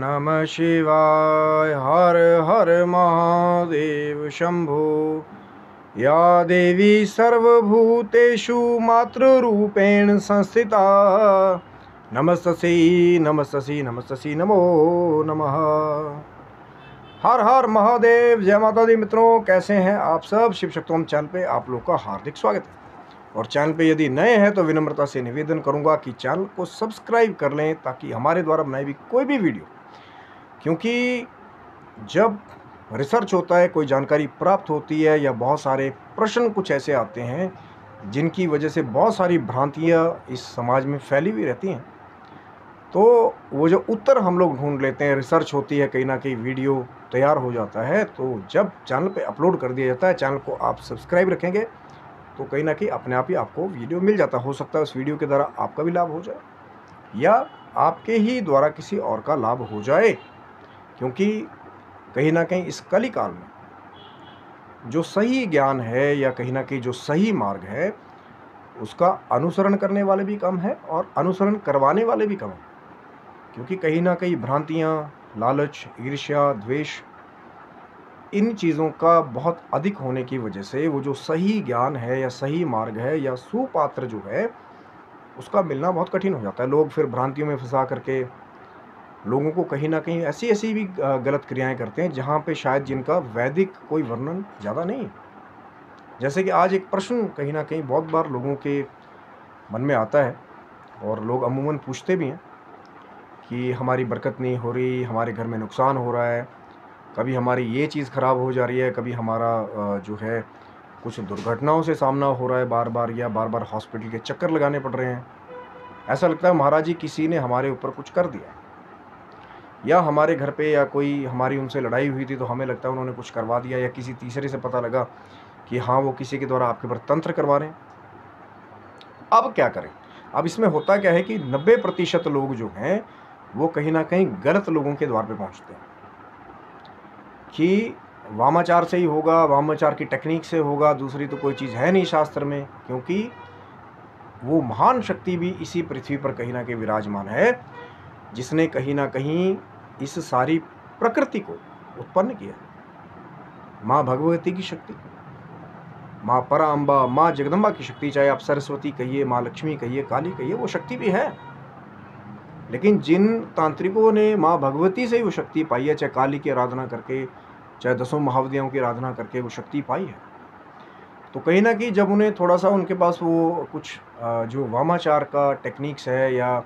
नमः शिवाय। हर हर महादेव शंभो। या देवी सर्वभूतेषु मातृरूपेण संस्थिता नमस्तस्यै नमस्तस्यै नमस्तस्यै नमो नमः। हर हर महादेव। जय माता दी। मित्रों, कैसे हैं आप सब? शिव शक्तोम चैनल पे आप लोग का हार्दिक स्वागत है। और चैनल पे यदि नए हैं तो विनम्रता से निवेदन करूंगा कि चैनल को सब्सक्राइब कर लें, ताकि हमारे द्वारा बनाई भी कोई भी वीडियो, क्योंकि जब रिसर्च होता है, कोई जानकारी प्राप्त होती है, या बहुत सारे प्रश्न कुछ ऐसे आते हैं जिनकी वजह से बहुत सारी भ्रांतियाँ इस समाज में फैली हुई रहती हैं, तो वो जो उत्तर हम लोग ढूंढ लेते हैं, रिसर्च होती है, कहीं ना कहीं वीडियो तैयार हो जाता है, तो जब चैनल पे अपलोड कर दिया जाता है, चैनल को आप सब्सक्राइब रखेंगे तो कहीं ना कहीं अपने आप ही आपको वीडियो मिल जाता। हो सकता है उस वीडियो के द्वारा आपका भी लाभ हो जाए, या आपके ही द्वारा किसी और का लाभ हो जाए, क्योंकि कहीं ना कहीं इस कली काल में जो सही ज्ञान है, या कहीं ना कहीं जो सही मार्ग है, उसका अनुसरण करने वाले भी कम है और अनुसरण करवाने वाले भी कम है। क्योंकि कहीं ना कहीं भ्रांतियाँ, लालच, ईर्ष्या, द्वेष, इन चीज़ों का बहुत अधिक होने की वजह से वो जो सही ज्ञान है, या सही मार्ग है, या सुपात्र जो है, उसका मिलना बहुत कठिन हो जाता है। लोग फिर भ्रांतियों में फंसा करके लोगों को कहीं ना कहीं ऐसी ऐसी भी गलत क्रियाएं करते हैं जहाँ पे शायद जिनका वैदिक कोई वर्णन ज़्यादा नहीं है। जैसे कि आज एक प्रश्न कहीं ना कहीं बहुत बार लोगों के मन में आता है, और लोग अमूमन पूछते भी हैं कि हमारी बरकत नहीं हो रही, हमारे घर में नुकसान हो रहा है, कभी हमारी ये चीज़ ख़राब हो जा रही है, कभी हमारा जो है कुछ दुर्घटनाओं से सामना हो रहा है बार बार, या बार बार हॉस्पिटल के चक्कर लगाने पड़ रहे हैं। ऐसा लगता है महाराज जी किसी ने हमारे ऊपर कुछ कर दिया, या हमारे घर पे या कोई हमारी उनसे लड़ाई हुई थी तो हमें लगता है उन्होंने कुछ करवा दिया, या किसी तीसरे से पता लगा कि हाँ वो किसी के द्वारा आपके ऊपर तंत्र करवा रहे हैं। अब क्या करें? अब इसमें होता क्या है कि 90% लोग जो हैं वो कहीं ना कहीं गलत लोगों के द्वार पे पहुंचते हैं कि वामाचार से ही होगा, वामाचार की टेक्निक से होगा, दूसरी तो कोई चीज़ है नहीं शास्त्र में। क्योंकि वो महान शक्ति भी इसी पृथ्वी पर कहीं ना कहीं विराजमान है, जिसने कहीं ना कहीं इस सारी प्रकृति को उत्पन्न किया। माँ भगवती की शक्ति, माँ पराम्बा, माँ जगदम्बा की शक्ति, चाहे आप सरस्वती कहिए, माँ लक्ष्मी कहिए, काली कहिए, वो शक्ति भी है। लेकिन जिन तांत्रिकों ने माँ भगवती से ही वो शक्ति पाई है, चाहे काली की आराधना करके, चाहे दसों महाविद्याओं की आराधना करके वो शक्ति पाई है, तो कहीं ना कहीं जब उन्हें थोड़ा सा उनके पास वो कुछ जो वामाचार का टेक्निक्स है, या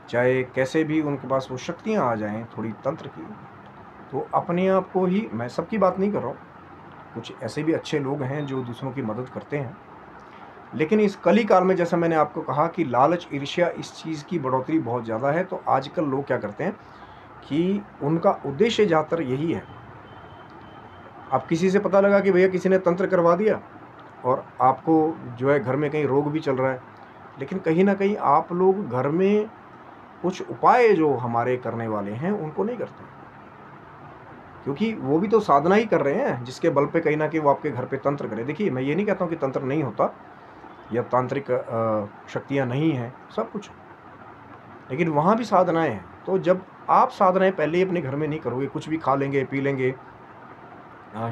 चाहे कैसे भी उनके पास वो शक्तियाँ आ जाएं थोड़ी तंत्र की, तो अपने आप को ही, मैं सबकी बात नहीं कर रहा हूँ, कुछ ऐसे भी अच्छे लोग हैं जो दूसरों की मदद करते हैं, लेकिन इस कली काल में जैसा मैंने आपको कहा कि लालच, ईर्ष्या, इस चीज़ की बढ़ोतरी बहुत ज़्यादा है। तो आजकल लोग क्या करते हैं कि उनका उद्देश्य ज़्यादातर यही है। अब किसी से पता लगा कि भैया किसी ने तंत्र करवा दिया, और आपको जो है घर में कहीं रोग भी चल रहा है, लेकिन कहीं ना कहीं आप लोग घर में कुछ उपाय जो हमारे करने वाले हैं उनको नहीं करते, क्योंकि वो भी तो साधना ही कर रहे हैं जिसके बल पे कहीं ना कहीं वो आपके घर पे तंत्र करें। देखिए, मैं ये नहीं कहता हूँ कि तंत्र नहीं होता या तांत्रिक शक्तियाँ नहीं हैं, सब कुछ, लेकिन वहाँ भी साधनाएं हैं। तो जब आप साधनाएं पहले ही अपने घर में नहीं करोगे, कुछ भी खा लेंगे, पी लेंगे,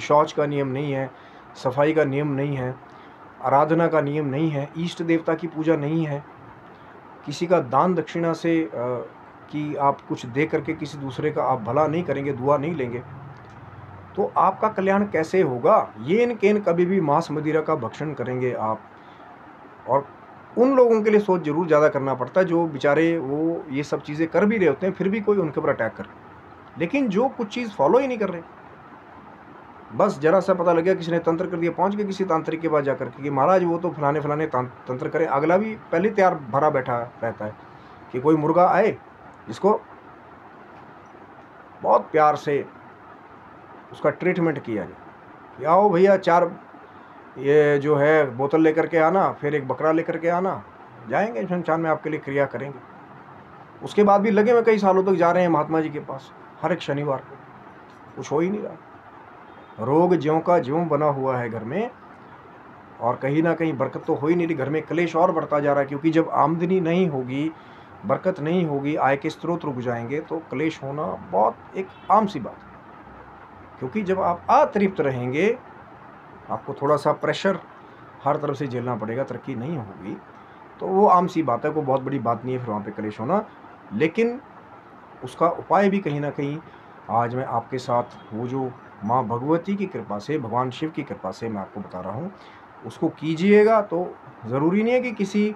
शौच का नियम नहीं है, सफाई का नियम नहीं है, आराधना का नियम नहीं है, इष्ट देवता की पूजा नहीं है, किसी का दान दक्षिणा से कि आप कुछ दे करके किसी दूसरे का आप भला नहीं करेंगे, दुआ नहीं लेंगे, तो आपका कल्याण कैसे होगा? ये इनकेन कभी भी मांस मदिरा का भक्षण करेंगे आप। और उन लोगों के लिए सोच जरूर ज़्यादा करना पड़ता है जो बेचारे वो ये सब चीज़ें कर भी रहे होते हैं, फिर भी कोई उनके ऊपर अटैक करे। लेकिन जो कुछ चीज़ फॉलो ही नहीं कर रहे, बस जरा सा पता लग गया किसी ने तंत्र कर दिया, पहुंच गए किसी तांत्रिक के पास जाकर के कि महाराज वो तो फलाने फलाने तंत्र करे। अगला भी पहले तैयार भरा बैठा रहता है कि कोई मुर्गा आए जिसको बहुत प्यार से उसका ट्रीटमेंट किया जाए कि आओ भैया 4 ये जो है बोतल लेकर के आना, फिर एक बकरा लेकर के आना, जाएंगे शमशान में आपके लिए क्रिया करेंगे। उसके बाद भी लगे हुए कई सालों तक जा रहे हैं महात्मा जी के पास हर एक शनिवार को, कुछ हो ही नहीं रहा। रोग ज्यों का ज्यों बना हुआ है घर में, और कहीं ना कहीं बरकत तो हो ही नहीं रही, घर में क्लेश और बढ़ता जा रहा है। क्योंकि जब आमदनी नहीं होगी बरकत नहीं होगी, आय के स्रोत रुक जाएंगे, तो क्लेश होना बहुत एक आम सी बात है। क्योंकि जब आप अतृप्त रहेंगे, आपको थोड़ा सा प्रेशर हर तरफ से झेलना पड़ेगा, तरक्की नहीं होगी, तो वो आम सी बात है, कोई बहुत बड़ी बात नहीं है फिर वहाँ पे क्लेश होना। लेकिन उसका उपाय भी कहीं ना कहीं आज मैं आपके साथ वो जो माँ भगवती की कृपा से, भगवान शिव की कृपा से मैं आपको बता रहा हूँ, उसको कीजिएगा। तो ज़रूरी नहीं है कि किसी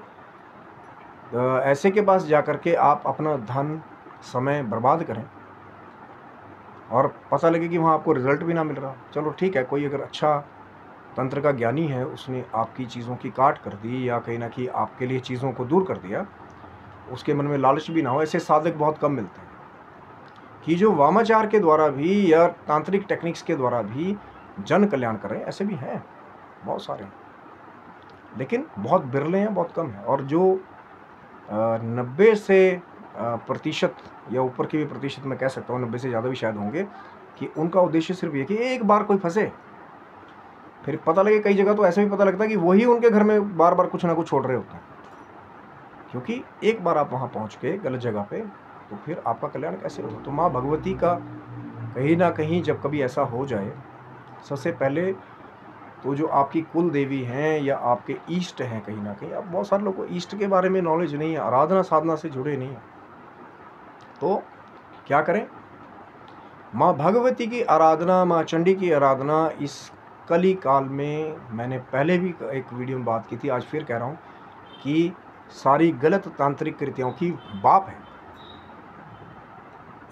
ऐसे के पास जा कर के आप अपना धन समय बर्बाद करें और पता लगे कि वहाँ आपको रिज़ल्ट भी ना मिल रहा। चलो ठीक है, कोई अगर अच्छा तंत्र का ज्ञानी है, उसने आपकी चीज़ों की काट कर दी या कहीं ना कहीं आपके लिए चीज़ों को दूर कर दिया, उसके मन में लालच भी ना हो, ऐसे साधक बहुत कम मिलते हैं। कि जो वामाचार के द्वारा भी या तांत्रिक टेक्निक्स के द्वारा भी जन कल्याण कर रहे हैं, ऐसे भी हैं, बहुत सारे हैं, लेकिन बहुत बिरले हैं, बहुत कम हैं। और जो 90 से प्रतिशत या ऊपर के भी प्रतिशत मैं कह सकता हूँ, 90 से ज़्यादा भी शायद होंगे, कि उनका उद्देश्य सिर्फ ये कि एक बार कोई फंसे, फिर पता लगे। कई जगह तो ऐसे भी पता लगता है कि वही उनके घर में बार बार कुछ ना कुछ छोड़ रहे होते हैं, क्योंकि एक बार आप वहाँ पहुँच के गलत जगह पे, तो फिर आपका कल्याण कैसे होगा। तो माँ भगवती का कहीं ना कहीं जब कभी ऐसा हो जाए, सबसे पहले तो जो आपकी कुल देवी हैं या आपके ईष्ट हैं, कहीं ना कहीं, अब बहुत सारे लोगों को ईष्ट के बारे में नॉलेज नहीं है, आराधना साधना से जुड़े नहीं है, तो क्या करें। माँ भगवती की आराधना, माँ चंडी की आराधना इस कली काल में, मैंने पहले भी एक वीडियो में बात की थी, आज फिर कह रहा हूँ कि सारी गलत तांत्रिक कृतियों की बाप है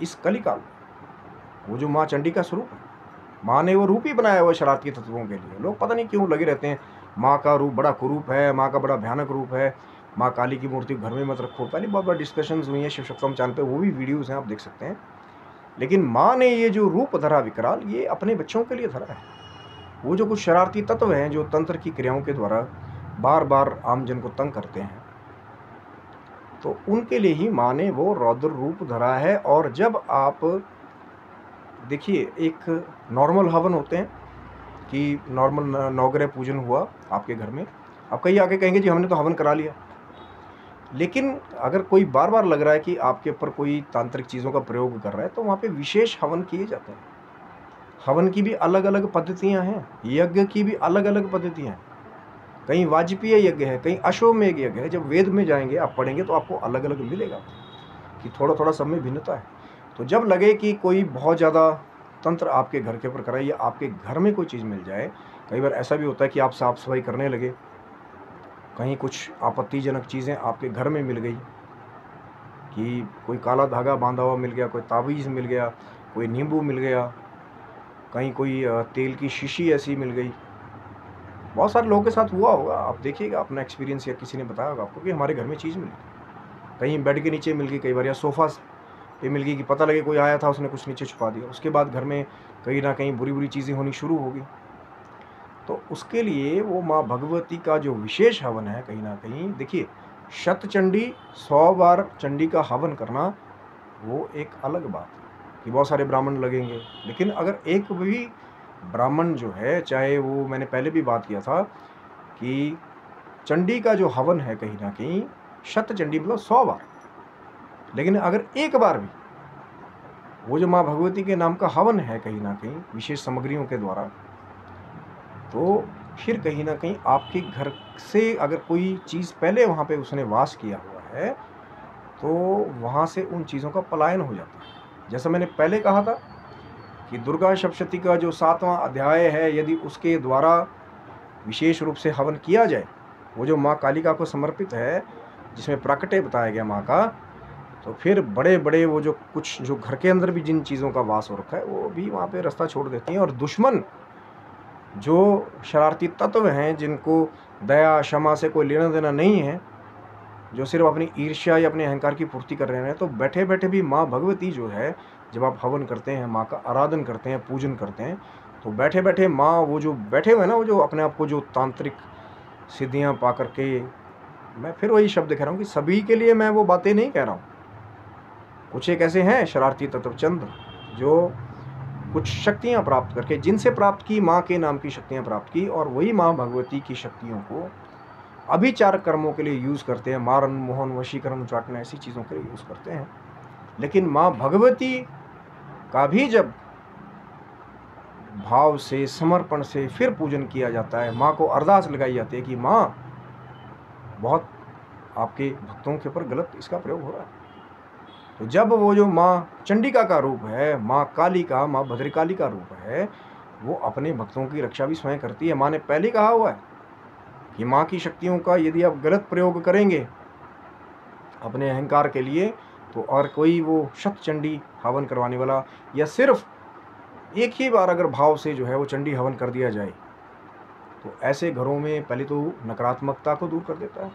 इस कली काल में। वो जो माँ चंडी का स्वरूप है, माँ ने वो रूप ही बनाया हुआ शरारती तत्वों के लिए। लोग पता नहीं क्यों लगे रहते हैं, माँ का रूप बड़ा कुरूप है, माँ का बड़ा भयानक रूप है, माँ काली की मूर्ति घर में मत रखो। पहले बहुत बड़ा डिस्कशंस हुई हैं शिव शक्तम चैनल पे, वो भी वीडियोज़ हैं, आप देख सकते हैं। लेकिन माँ ने ये जो रूप धरा विकराल, ये अपने बच्चों के लिए धरा है। वो जो कुछ शरारती तत्व हैं जो तंत्र की क्रियाओं के द्वारा बार बार आम जन को तंग करते हैं, तो उनके लिए ही माँ ने वो रौद्र रूप धरा है। और जब आप देखिए, एक नॉर्मल हवन होते हैं कि नॉर्मल नवग्रह पूजन हुआ आपके घर में, आप कहीं आके कहेंगे जी हमने तो हवन करा लिया। लेकिन अगर कोई बार बार लग रहा है कि आपके ऊपर कोई तांत्रिक चीज़ों का प्रयोग कर रहा है, तो वहाँ पे विशेष हवन किए जाते हैं। हवन की भी अलग अलग पद्धतियाँ हैं, यज्ञ की भी अलग अलग पद्धतियाँ हैं। कहीं वाजपेयी यज्ञ है, कहीं अश्वमेध यज्ञ है। जब वेद में जाएंगे, आप पढ़ेंगे, तो आपको अलग अलग मिलेगा कि थोड़ा थोड़ा सब में भिन्नता है। तो जब लगे कि कोई बहुत ज़्यादा तंत्र आपके घर के ऊपर कराए या आपके घर में कोई चीज़ मिल जाए, कई बार ऐसा भी होता है कि आप साफ़ सफाई करने लगे, कहीं कुछ आपत्तिजनक चीज़ें आपके घर में मिल गई, कि कोई काला धागा बांधा हुआ मिल गया, कोई तावीज़ मिल गया, कोई नींबू मिल गया, कहीं कोई तेल की शीशी ऐसी मिल गई। बहुत सारे लोगों के साथ हुआ होगा, आप देखिएगा अपना एक्सपीरियंस, या किसी ने बताया होगा आपको कि हमारे घर में चीज़ मिली, कहीं बेड के नीचे मिल गई, कई बार या सोफ़ा पे मिल गई, कि पता लगे कोई आया था, उसने कुछ नीचे छुपा दिया। उसके बाद घर में कहीं ना कहीं बुरी बुरी चीज़ें होनी शुरू हो गई। तो उसके लिए वो माँ भगवती का जो विशेष हवन है, कहीं ना कहीं देखिए, शतचंडी 100 बार चंडी का हवन करना वो एक अलग बात है कि बहुत सारे ब्राह्मण लगेंगे। लेकिन अगर एक भी ब्राह्मण जो है, चाहे वो, मैंने पहले भी बात किया था कि चंडी का जो हवन है, कहीं ना कहीं शतचंडी मतलब 100 बार, लेकिन अगर एक बार भी वो जो माँ भगवती के नाम का हवन है, कहीं ना कहीं विशेष सामग्रियों के द्वारा, तो फिर कहीं ना कहीं आपके घर से अगर कोई चीज़ पहले वहाँ पे उसने वास किया हुआ है, तो वहाँ से उन चीज़ों का पलायन हो जाता है। जैसा मैंने पहले कहा था कि दुर्गा सप्तशती का जो 7वां अध्याय है, यदि उसके द्वारा विशेष रूप से हवन किया जाए, वो जो माँ कालिका को समर्पित है, जिसमें प्राकट्य बताया गया माँ का, तो फिर बड़े बड़े वो जो कुछ जो घर के अंदर भी जिन चीज़ों का वास हो रखा है, वो भी वहाँ पे रास्ता छोड़ देती हैं। और दुश्मन जो शरारती तत्व हैं, जिनको दया क्षमा से कोई लेना देना नहीं है, जो सिर्फ अपनी ईर्ष्या या अपने अहंकार की पूर्ति कर रहे हैं, तो बैठे बैठे भी माँ भगवती जो है, जब आप हवन करते हैं, माँ का आराधन करते हैं, पूजन करते हैं, तो बैठे बैठे माँ, वो जो बैठे हुए हैं ना, वो जो अपने आप को जो तांत्रिक सिद्धियाँ पा करके, मैं फिर वही शब्द कह रहा हूँ कि सभी के लिए मैं वो बातें नहीं कह रहा हूँ। कुछ एक ऐसे हैं शरारती तत्व चंद, जो कुछ शक्तियाँ प्राप्त करके, जिनसे प्राप्त की, माँ के नाम की शक्तियाँ प्राप्त की, और वही माँ भगवती की शक्तियों को अभिचार कर्मों के लिए यूज़ करते हैं, मारन मोहन वशीकरण उचाटन ऐसी चीज़ों के लिए यूज़ करते हैं। लेकिन माँ भगवती का भी जब भाव से, समर्पण से फिर पूजन किया जाता है, माँ को अरदास लगाई जाती है कि माँ बहुत आपके भक्तों के ऊपर गलत इसका प्रयोग हो रहा है। तो जब वो जो माँ चंडिका का रूप है, माँ काली का, माँ भद्रकाली का रूप है, वो अपने भक्तों की रक्षा भी स्वयं करती है। माँ ने पहले ही कहा हुआ है कि माँ की शक्तियों का यदि आप गलत प्रयोग करेंगे अपने अहंकार के लिए, तो और कोई वो शतचंडी हवन करवाने वाला या सिर्फ एक ही बार अगर भाव से जो है वो चंडी हवन कर दिया जाए, तो ऐसे घरों में पहले तो नकारात्मकता को दूर कर देता है,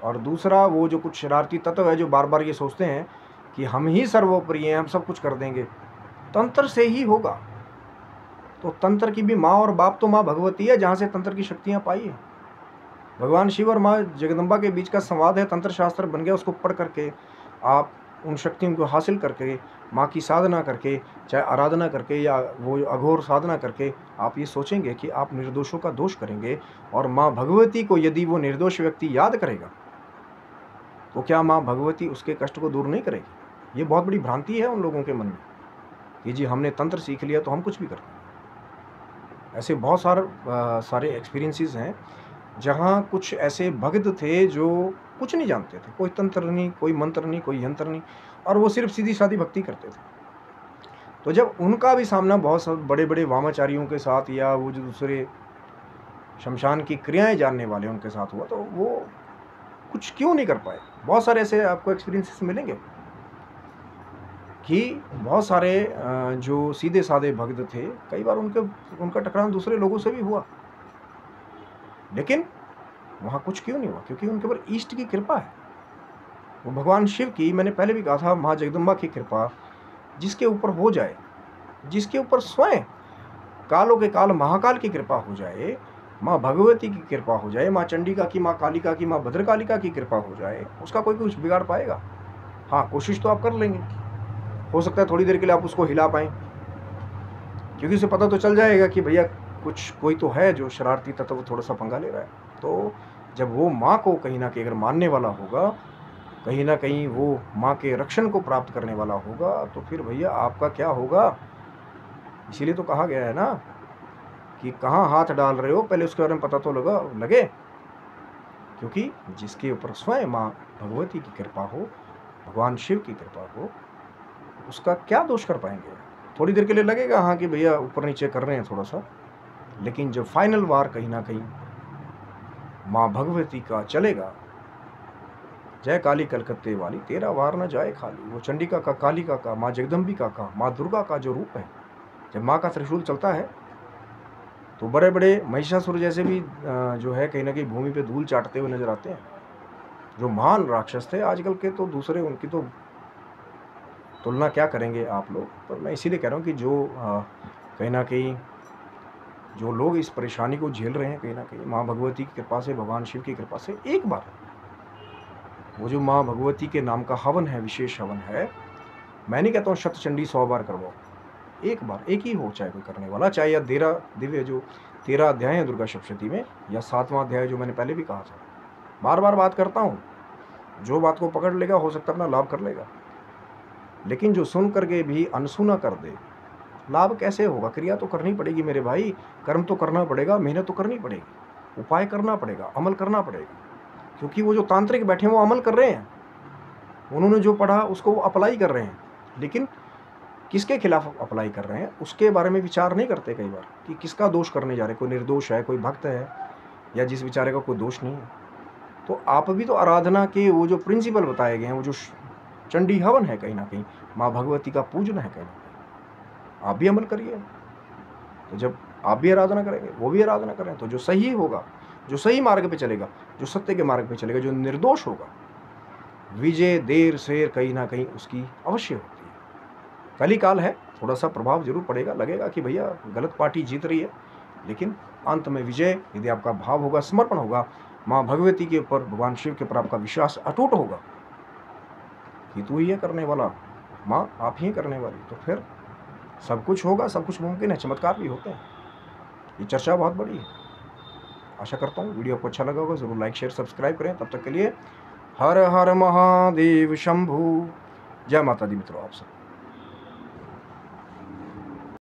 और दूसरा वो जो कुछ शरारती तत्व है जो बार बार ये सोचते हैं कि हम ही सर्वोपरि हैं, हम सब कुछ कर देंगे, तंत्र से ही होगा। तो तंत्र की भी माँ और बाप तो माँ भगवती है, जहाँ से तंत्र की शक्तियाँ पाई है। भगवान शिव और माँ जगदम्बा के बीच का संवाद है, तंत्र शास्त्र बन गया। उसको पढ़ करके आप उन शक्तियों को हासिल करके, माँ की साधना करके, चाहे आराधना करके या वो अघोर साधना करके, आप ये सोचेंगे कि आप निर्दोषों का दोष करेंगे। और माँ भगवती को यदि वो निर्दोष व्यक्ति याद करेगा, तो क्या माँ भगवती उसके कष्ट को दूर नहीं करेगी? ये बहुत बड़ी भ्रांति है उन लोगों के मन में कि जी हमने तंत्र सीख लिया तो हम कुछ भी कर लेंगे। ऐसे बहुत सारे एक्सपीरियंसेस हैं जहाँ कुछ ऐसे भक्त थे जो कुछ नहीं जानते थे, कोई तंत्र नहीं, कोई मंत्र नहीं, कोई यंत्र नहीं, और वो सिर्फ सीधी सादी भक्ति करते थे। तो जब उनका भी सामना बहुत बड़े बड़े वामाचारियों के साथ या वो जो दूसरे शमशान की क्रियाएं जानने वाले उनके साथ हुआ, तो वो कुछ क्यों नहीं कर पाए। बहुत सारे ऐसे आपको एक्सपीरियंसेस मिलेंगे कि बहुत सारे जो सीधे साधे भक्त थे, कई बार उनका टकराव दूसरे लोगों से भी हुआ, लेकिन वहाँ कुछ क्यों नहीं हुआ? क्योंकि उनके ऊपर ईष्ट की कृपा है। वो भगवान शिव की, मैंने पहले भी कहा था, माँ जगदम्बा की कृपा जिसके ऊपर हो जाए, जिसके ऊपर स्वयं कालों के काल महाकाल की कृपा हो जाए, माँ भगवती की कृपा हो जाए, माँ चंडिका की, माँ कालिका की, माँ भद्रकालिका की कृपा हो जाए, उसका कोई कुछ बिगाड़ पाएगा? हाँ, कोशिश तो आप कर लेंगे, हो सकता है थोड़ी देर के लिए आप उसको हिला पाएँ, क्योंकि उसे पता तो चल जाएगा कि भैया कोई तो है जो शरारती तत्व थोड़ा सा पंगा ले रहा है। तो जब वो माँ को कहीं ना कहीं अगर मानने वाला होगा, कहीं ना कहीं वो माँ के रक्षण को प्राप्त करने वाला होगा, तो फिर भैया आपका क्या होगा? इसीलिए तो कहा गया है ना कि कहाँ हाथ डाल रहे हो पहले उसके बारे में पता तो लगे। क्योंकि जिसके ऊपर स्वयं माँ भगवती की कृपा हो, भगवान शिव की कृपा हो, उसका क्या दोष कर पाएंगे? थोड़ी देर के लिए लगेगा हाँ कि भैया ऊपर नीचे कर रहे हैं थोड़ा सा, लेकिन जब फाइनल वार कहीं ना कहीं माँ भगवती का चलेगा, जय काली कलकत्ते वाली तेरा वार न जाए खाली, वो चंडिका का, कालिका का, माँ जगदम्बिका का, माँ दुर्गा का जो रूप है, जब माँ का त्रिशूल चलता है तो बड़े बड़े महिषासुर जैसे भी जो है कहीं ना कहीं भूमि पे धूल चाटते हुए नजर आते हैं। जो महान राक्षस थे आजकल के, तो दूसरे उनकी तो तुलना क्या करेंगे आप लोग। पर मैं इसीलिए कह रहा हूँ कि जो कहीं ना कहीं जो लोग इस परेशानी को झेल रहे हैं, कहीं ना कहीं माँ भगवती की कृपा से, भगवान शिव की कृपा से, एक बार वो जो माँ भगवती के नाम का हवन है, विशेष हवन है, मैं नहीं कहता हूँ शतचंडी 100 बार करवाओ, एक बार, एक ही हो चाहे कोई करने वाला, चाहे या 13 अध्याय है दुर्गा सप्तशती में, या 7वां अध्याय जो मैंने पहले भी कहा था। बार बार बात करता हूँ, जो बात को पकड़ लेगा हो सकता है अपना लाभ कर लेगा, लेकिन जो सुन करके भी अनसुना कर दे, लाभ कैसे होगा? क्रिया तो करनी पड़ेगी मेरे भाई, कर्म तो करना पड़ेगा, मेहनत तो करनी पड़ेगी, उपाय करना पड़ेगा, अमल करना पड़ेगा। क्योंकि वो जो तांत्रिक बैठे हैं वो अमल कर रहे हैं, उन्होंने जो पढ़ा उसको वो अप्लाई कर रहे हैं, लेकिन किसके खिलाफ अप्लाई कर रहे हैं उसके बारे में विचार नहीं करते कई बार कि किसका दोष करने जा रहे हैं। कोई निर्दोष है, कोई भक्त है, या जिस बेचारे का कोई दोष नहीं है। तो आप भी तो आराधना के वो जो प्रिंसिपल बताए गए हैं, वो जो चंडी हवन है, कहीं ना कहीं माँ भगवती का पूजन है, कहीं ना कहीं आप भी अमल करिए। तो जब आप भी आराधना करेंगे, वो भी आराधना करें, तो जो सही होगा, जो सही मार्ग पे चलेगा, जो सत्य के मार्ग पे चलेगा, जो निर्दोष होगा, विजय देर से कहीं ना कहीं उसकी अवश्य होती है। कली काल है, थोड़ा सा प्रभाव जरूर पड़ेगा, लगेगा कि भैया गलत पार्टी जीत रही है, लेकिन अंत में विजय, यदि आपका भाव होगा, समर्पण होगा माँ भगवती के ऊपर, भगवान शिव के ऊपर आपका विश्वास अटूट होगा कि तू ही है करने वाला, माँ आप ही करने वाली, तो फिर सब कुछ होगा, सब कुछ मुमकिन है, चमत्कार भी होते हैं। ये चर्चा बहुत बड़ी है। आशा करता हूँ वीडियो आपको अच्छा लगा होगा, ज़रूर लाइक शेयर सब्सक्राइब करें। तब तक के लिए हर हर महादेव शंभू। जय माता दी मित्रों आप सब।